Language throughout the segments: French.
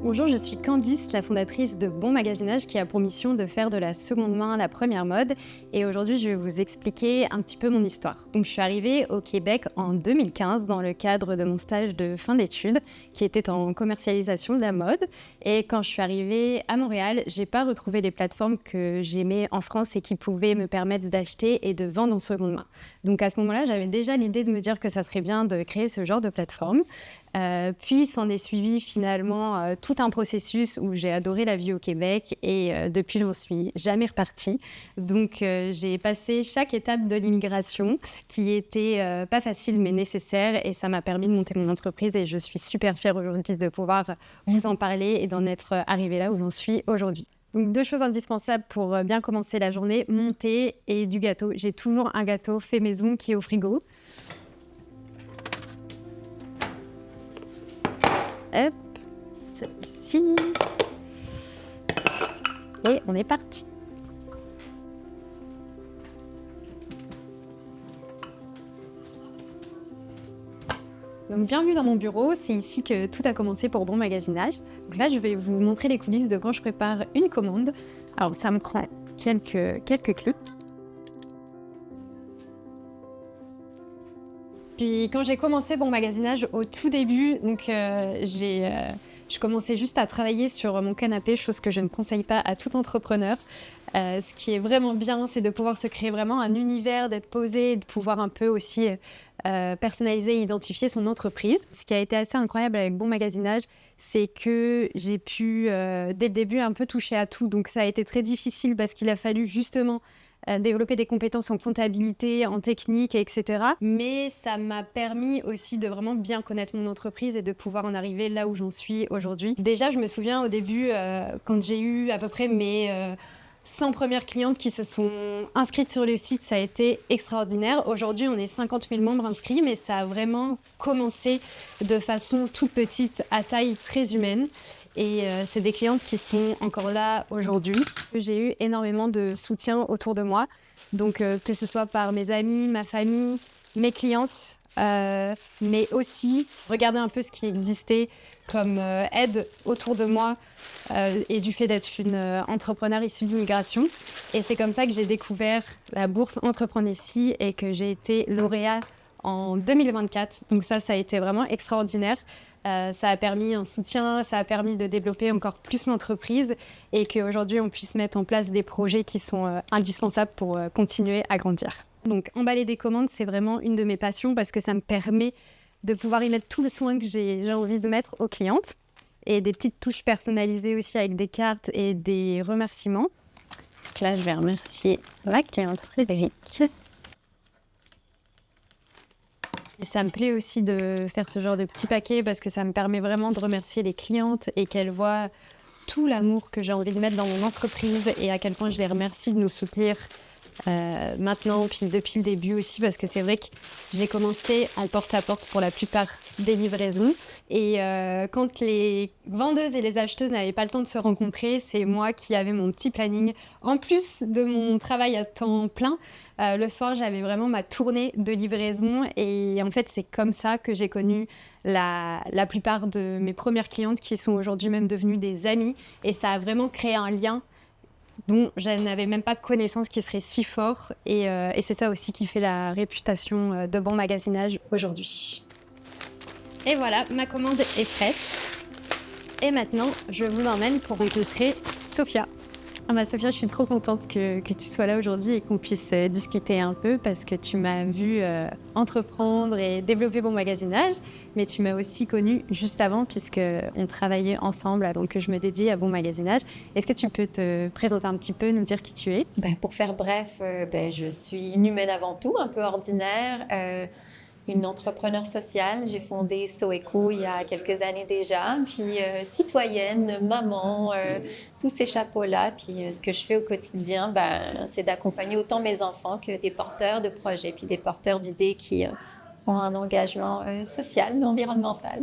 Bonjour, je suis Candice, la fondatrice de Bon Magasinage qui a pour mission de faire de la seconde main la première mode. Et aujourd'hui, je vais vous expliquer un petit peu mon histoire. Donc, je suis arrivée au Québec en 2015 dans le cadre de mon stage de fin d'études qui était en commercialisation de la mode. Et quand je suis arrivée à Montréal, j'ai pas retrouvé les plateformes que j'aimais en France et qui pouvaient me permettre d'acheter et de vendre en seconde main. Donc, à ce moment-là, j'avais déjà l'idée de me dire que ça serait bien de créer ce genre de plateforme. Puis s'en est suivi finalement tout un processus où j'ai adoré la vie au Québec et depuis je n'en suis jamais repartie. Donc j'ai passé chaque étape de l'immigration qui était pas facile mais nécessaire et ça m'a permis de monter mon entreprise et je suis super fière aujourd'hui de pouvoir vous en parler et d'en être arrivée là où j'en suis aujourd'hui. Donc, 2 choses indispensables pour bien commencer la journée, mon thé et du gâteau. J'ai toujours un gâteau fait maison qui est au frigo. Hop, celui-ci. Et on est parti. Donc bienvenue dans mon bureau, c'est ici que tout a commencé pour Bon Magasinage. Donc là, je vais vous montrer les coulisses de quand je prépare une commande. Alors ça me prend quelques clics. Puis quand j'ai commencé Bon Magasinage au tout début, donc je commençais juste à travailler sur mon canapé, chose que je ne conseille pas à tout entrepreneur. Ce qui est vraiment bien, c'est de pouvoir se créer vraiment un univers, d'être posé, de pouvoir un peu aussi personnaliser et identifier son entreprise. Ce qui a été assez incroyable avec Bon Magasinage, c'est que j'ai pu, dès le début, un peu toucher à tout. Donc ça a été très difficile parce qu'il a fallu justement développer des compétences en comptabilité, en technique, etc. Mais ça m'a permis aussi de vraiment bien connaître mon entreprise et de pouvoir en arriver là où j'en suis aujourd'hui. Déjà, je me souviens au début, quand j'ai eu à peu près mes 100 premières clientes qui se sont inscrites sur le site, ça a été extraordinaire. Aujourd'hui, on est 50 000 membres inscrits, mais ça a vraiment commencé de façon toute petite, à taille très humaine. Et c'est des clientes qui sont encore là aujourd'hui. J'ai eu énormément de soutien autour de moi, donc que ce soit par mes amis, ma famille, mes clientes, mais aussi regarder un peu ce qui existait comme aide autour de moi et du fait d'être une entrepreneure issue de l'immigration. Et c'est comme ça que j'ai découvert la bourse Entreprendre ici et que j'ai été lauréat en 2024. Donc ça a été vraiment extraordinaire. Ça a permis un soutien, ça a permis de développer encore plus l'entreprise et qu'aujourd'hui, on puisse mettre en place des projets qui sont indispensables pour continuer à grandir. Donc, emballer des commandes, c'est vraiment une de mes passions parce que ça me permet de pouvoir y mettre tout le soin que j'ai envie de mettre aux clientes et des petites touches personnalisées aussi avec des cartes et des remerciements. Là, je vais remercier la cliente Frédéric. Et ça me plaît aussi de faire ce genre de petits paquets parce que ça me permet vraiment de remercier les clientes et qu'elles voient tout l'amour que j'ai envie de mettre dans mon entreprise et à quel point je les remercie de nous soutenir maintenant, puis depuis le début aussi, parce que c'est vrai que j'ai commencé en porte-à-porte pour la plupart des livraisons. Et quand les vendeuses et les acheteuses n'avaient pas le temps de se rencontrer, c'est moi qui avais mon petit planning. En plus de mon travail à temps plein, le soir, j'avais vraiment ma tournée de livraison. Et en fait, c'est comme ça que j'ai connu la plupart de mes premières clientes qui sont aujourd'hui même devenues des amies. Et ça a vraiment créé un lien dont je n'avais même pas connaissance qui serait si fort. Et c'est ça aussi qui fait la réputation de Bon Magasinage aujourd'hui. Et voilà, ma commande est prête. Et maintenant, je vous emmène pour rencontrer Sophia. Ah bah Sophia, je suis trop contente que tu sois là aujourd'hui et qu'on puisse discuter un peu parce que tu m'as vu entreprendre et développer Bon Magasinage, mais tu m'as aussi connue juste avant puisqu'on travaillait ensemble avant que je me dédie à Bon Magasinage. Est-ce que tu peux te présenter un petit peu, nous dire qui tu es? Pour faire bref, je suis une humaine avant tout, un peu ordinaire, une entrepreneure sociale. J'ai fondé Soeco il y a quelques années déjà, puis citoyenne, maman, tous ces chapeaux-là. Puis ce que je fais au quotidien, c'est d'accompagner autant mes enfants que des porteurs de projets, puis des porteurs d'idées qui ont un engagement social, environnemental,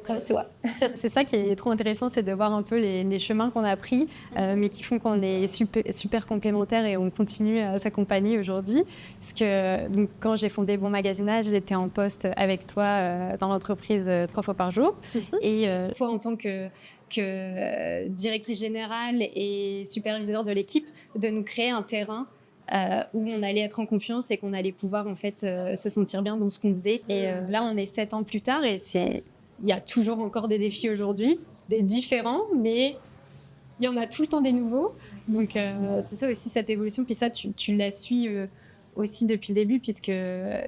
comme toi. C'est ça qui est trop intéressant, c'est de voir un peu les chemins qu'on a pris, mais qui font qu'on est super complémentaires et on continue à s'accompagner aujourd'hui. Puisque donc, quand j'ai fondé Bon Magasinage, j'étais en poste avec toi dans l'entreprise 3 fois par jour. Et toi, en tant que que directrice générale et superviseur de l'équipe, de nous créer un terrain où on allait être en confiance et qu'on allait pouvoir en fait se sentir bien dans ce qu'on faisait. Et là, on est 7 ans plus tard et il y a toujours encore des défis aujourd'hui, des différents, mais il y en a tout le temps des nouveaux. Donc c'est ça aussi, cette évolution. Puis ça, tu la suis aussi depuis le début, puisque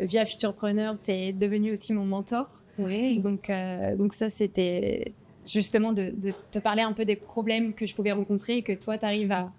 via Futurpreneur, tu es devenu aussi mon mentor. Oui. Donc ça, c'était justement de te parler un peu des problèmes que je pouvais rencontrer et que toi, tu arrives à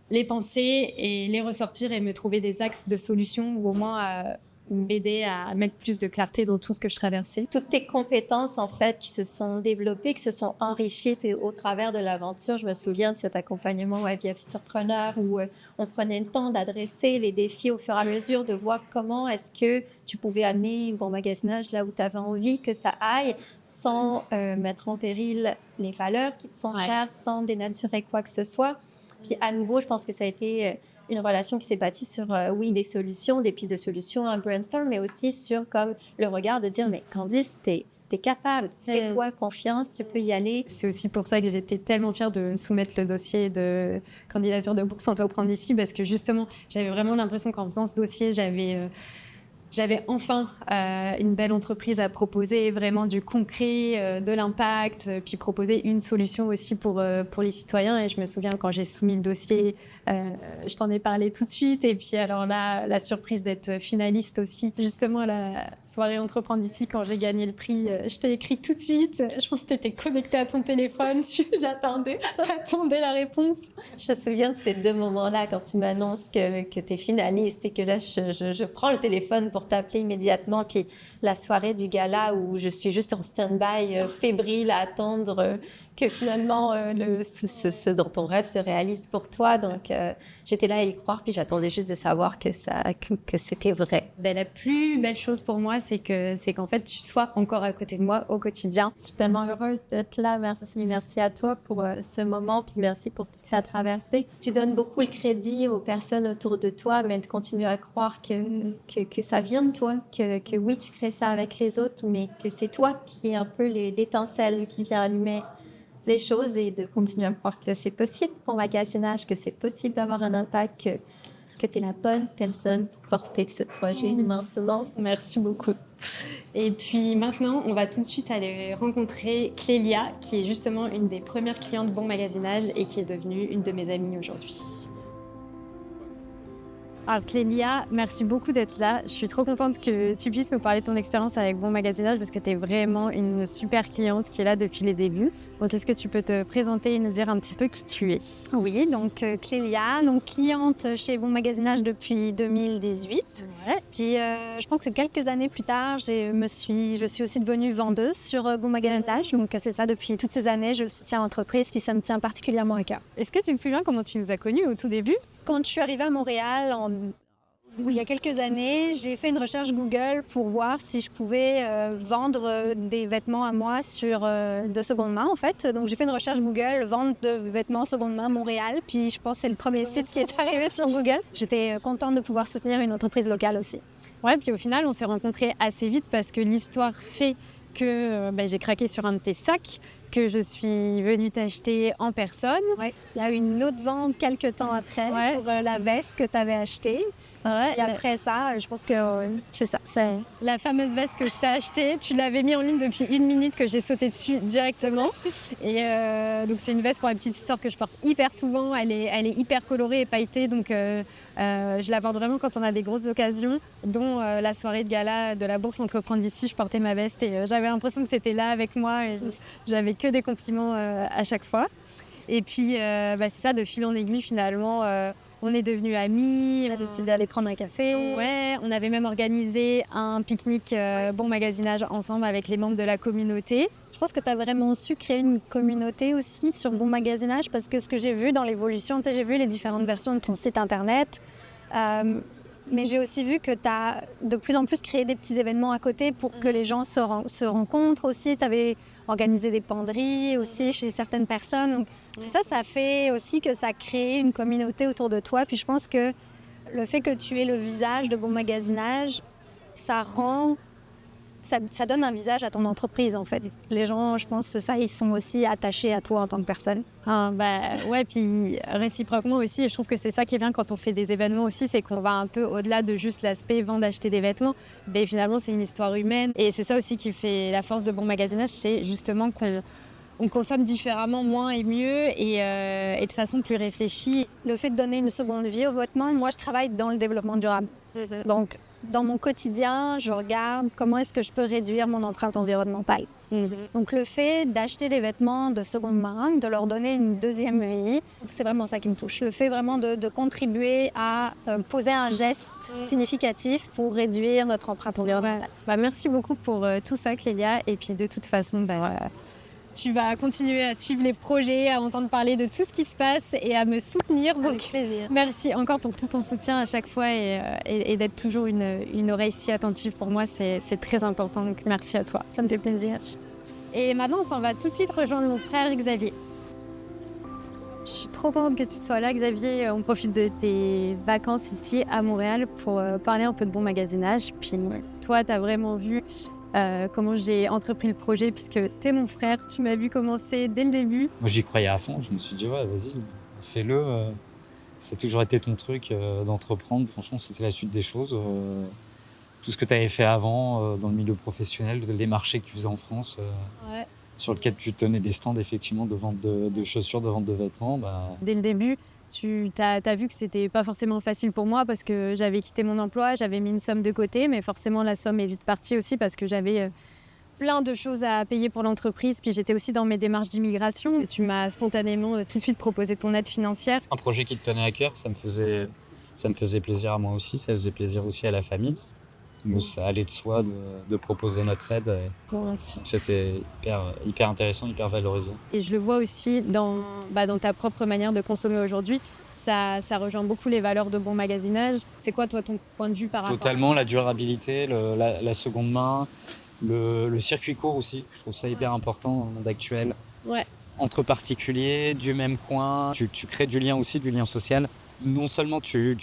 les penser et les ressortir et me trouver des axes de solutions ou au moins à m'aider à mettre plus de clarté dans tout ce que je traversais. Toutes tes compétences, en fait, qui se sont développées, qui se sont enrichies au travers de l'aventure. Je me souviens de cet accompagnement via Futurpreneur où on prenait le temps d'adresser les défis au fur et à mesure, de voir comment est-ce que tu pouvais amener bon magasinage là où tu avais envie que ça aille sans mettre en péril les valeurs qui te sont chères, sans dénaturer quoi que ce soit. Puis à nouveau, je pense que ça a été une relation qui s'est bâtie sur, oui, des solutions, des pistes de solutions, un brainstorm, mais aussi sur comme le regard de dire, mais Candice, t'es capable, fais-toi confiance, tu peux y aller. C'est aussi pour ça que j'étais tellement fière de soumettre le dossier de candidature de bourse entreprendre ici, parce que justement, j'avais vraiment l'impression qu'en faisant ce dossier, j'avais enfin une belle entreprise à proposer, vraiment du concret, de l'impact, puis proposer une solution aussi pour les citoyens. Et je me souviens quand j'ai soumis le dossier, je t'en ai parlé tout de suite. Et puis alors là, la surprise d'être finaliste aussi. Justement, à la soirée Entreprendre ici, quand j'ai gagné le prix, je t'ai écrit tout de suite. Je pense que tu étais connectée à ton téléphone. T'attendais la réponse. Je me souviens de ces 2 moments-là quand tu m'annonces que tu es finaliste et que là, je prends le téléphone pour t'appeler immédiatement. Puis la soirée du gala où je suis juste en stand-by, fébrile à attendre que finalement ce dont ton rêve se réalise pour toi. Donc j'étais là à y croire, puis j'attendais juste de savoir que c'était vrai. Ben, la plus belle chose pour moi, c'est qu'en fait, tu sois encore à côté de moi au quotidien. Je suis tellement heureuse d'être là. Merci à toi pour ce moment, puis merci pour toute la traversée. Tu donnes beaucoup le crédit aux personnes autour de toi, mais tu continues à croire que ça vient de toi, que oui, tu crées ça avec les autres, mais que c'est toi qui est un peu l'étincelle qui vient allumer les choses, et de continuer à croire que c'est possible pour magasinage, que c'est possible d'avoir un impact, que tu es la bonne personne pour porter ce projet maintenant. Merci beaucoup. Et puis maintenant, on va tout de suite aller rencontrer Clélia, qui est justement une des premières clientes de Bon Magasinage et qui est devenue une de mes amies aujourd'hui. Alors Clélia, merci beaucoup d'être là. Je suis trop contente que tu puisses nous parler de ton expérience avec Bon Magasinage parce que tu es vraiment une super cliente qui est là depuis les débuts. Donc est-ce que tu peux te présenter et nous dire un petit peu qui tu es? Oui, donc Clélia, donc cliente chez Bon Magasinage depuis 2018. Ouais. Puis je pense que quelques années plus tard, je suis aussi devenue vendeuse sur Bon Magasinage. Donc c'est ça, depuis toutes ces années, je soutiens l'entreprise, puis ça me tient particulièrement à cœur. Est-ce que tu te souviens comment tu nous as connus au tout début? Quand je suis arrivée à Montréal, il y a quelques années, j'ai fait une recherche Google pour voir si je pouvais vendre des vêtements à moi de seconde main, en fait. Donc, j'ai fait une recherche Google, vente de vêtements seconde main Montréal. Puis, je pense que c'est le premier site qui est arrivé sur Google. J'étais contente de pouvoir soutenir une entreprise locale aussi. Ouais, puis au final, on s'est rencontrés assez vite parce que l'histoire fait que j'ai craqué sur un de tes sacs, que je suis venue t'acheter en personne. Ouais. Il y a eu une autre vente quelques temps après pour la veste que tu avais achetée. Ouais, puis après ça, je pense que c'est ça. C'est la fameuse veste que je t'ai achetée. Tu l'avais mis en ligne depuis 1 minute que j'ai sauté dessus directement. Et donc c'est une veste pour la petite histoire que je porte hyper souvent. Elle est hyper colorée et pailletée. Donc je la porte vraiment quand on a des grosses occasions, dont la soirée de gala de la bourse Entreprendre ici. Je portais ma veste et j'avais l'impression que tu étais là avec moi. Et j'avais que des compliments à chaque fois. Et puis c'est ça, de fil en aiguille finalement. On est devenus amis, on a décidé d'aller prendre un café. Ouais, on avait même organisé un pique-nique Bon Magasinage ensemble avec les membres de la communauté. Je pense que tu as vraiment su créer une communauté aussi sur Bon Magasinage, parce que ce que j'ai vu dans l'évolution, tu sais, j'ai vu les différentes versions de ton site internet, mais j'ai aussi vu que tu as de plus en plus créé des petits événements à côté pour que les gens se rencontrent aussi. Tu avais organisé des penderies aussi chez certaines personnes. Donc, tout ça, ça fait aussi que ça a créé une communauté autour de toi. Puis je pense que le fait que tu aies le visage de Bon Magasinage, ça rend ça donne un visage à ton entreprise, en fait. Les gens, je pense, ça, ils sont aussi attachés à toi en tant que personne. Ouais, puis réciproquement aussi, et je trouve que c'est ça qui est bien quand on fait des événements aussi, c'est qu'on va un peu au-delà de juste l'aspect vendre, acheter des vêtements. Mais finalement, c'est une histoire humaine. Et c'est ça aussi qui fait la force de Bon Magasinage, c'est justement qu'on consomme différemment, moins et mieux, et de façon plus réfléchie. Le fait de donner une seconde vie aux vêtements, moi, je travaille dans le développement durable. Donc, dans mon quotidien, je regarde comment est-ce que je peux réduire mon empreinte environnementale. Donc, le fait d'acheter des vêtements de seconde main, de leur donner une deuxième vie, c'est vraiment ça qui me touche. Le fait vraiment de contribuer à poser un geste significatif pour réduire notre empreinte environnementale. Merci beaucoup pour tout ça, Clélia. Et puis de toute façon, tu vas continuer à suivre les projets, à entendre parler de tout ce qui se passe et à me soutenir. Donc, Avec plaisir. Merci encore pour tout ton soutien à chaque fois et d'être toujours une oreille si attentive pour moi. C'est très important. Donc, merci à toi. Ça me fait plaisir. Et maintenant, on s'en va tout de suite rejoindre mon frère Xavier. Je suis trop contente que tu sois là, Xavier. On profite de tes vacances ici à Montréal pour parler un peu de Bon Magasinage. Puis toi, tu as vraiment vu comment j'ai entrepris le projet, puisque tu es mon frère. Tu m'as vu commencer dès le début. Moi, j'y croyais à fond. Je me suis dit, ouais, vas-y, fais-le. Ça a toujours été ton truc d'entreprendre. Franchement, c'était la suite des choses. Tout ce que tu avais fait avant dans le milieu professionnel, les marchés que tu faisais en France, Ouais. sur lesquels tu tenais des stands effectivement de vente de chaussures, de vente de vêtements. Dès le début, tu as vu que c'était pas forcément facile pour moi parce que j'avais quitté mon emploi, j'avais mis une somme de côté, mais forcément la somme est vite partie aussi parce que j'avais plein de choses à payer pour l'entreprise. Puis j'étais aussi dans mes démarches d'immigration. Tu m'as spontanément tout de suite proposé ton aide financière. Un projet qui te tenait à cœur, ça me faisait plaisir à moi aussi, ça faisait plaisir aussi à la famille. Donc, ça allait de soi de proposer notre aide. Merci. C'était hyper intéressant, hyper valorisant. Et je le vois aussi dans ta propre manière de consommer aujourd'hui. Ça rejoint beaucoup les valeurs de Bon Magasinage. C'est quoi, toi, ton point de vue par rapport Totalement, à ça? la durabilité, la seconde main, le circuit court aussi. Je trouve ça hyper important d'actuel. Ouais. Entre particuliers, du même coin, tu crées du lien aussi, du lien social. Non seulement tu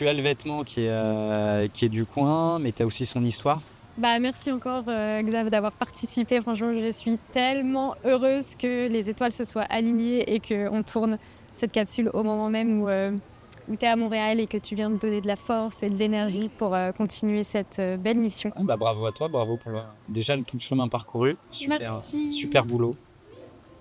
as le vêtement qui est du coin, mais tu as aussi son histoire. Merci encore, Xav, d'avoir participé. Franchement, je suis tellement heureuse que les étoiles se soient alignées et qu'on tourne cette capsule au moment même où tu es à Montréal et que tu viens de donner de la force et de l'énergie pour continuer cette belle mission. Bravo à toi, bravo pour déjà tout le chemin parcouru. Merci. Super boulot.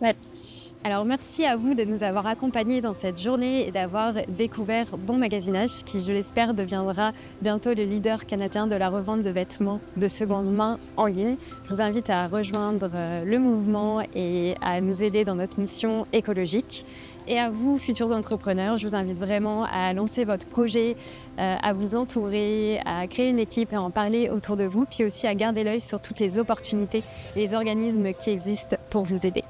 Merci. Alors merci à vous de nous avoir accompagnés dans cette journée et d'avoir découvert Bon Magasinage qui, je l'espère, deviendra bientôt le leader canadien de la revente de vêtements de seconde main en ligne. Je vous invite à rejoindre le mouvement et à nous aider dans notre mission écologique. Et à vous, futurs entrepreneurs, je vous invite vraiment à lancer votre projet, à vous entourer, à créer une équipe et à en parler autour de vous, puis aussi à garder l'œil sur toutes les opportunités et les organismes qui existent pour vous aider.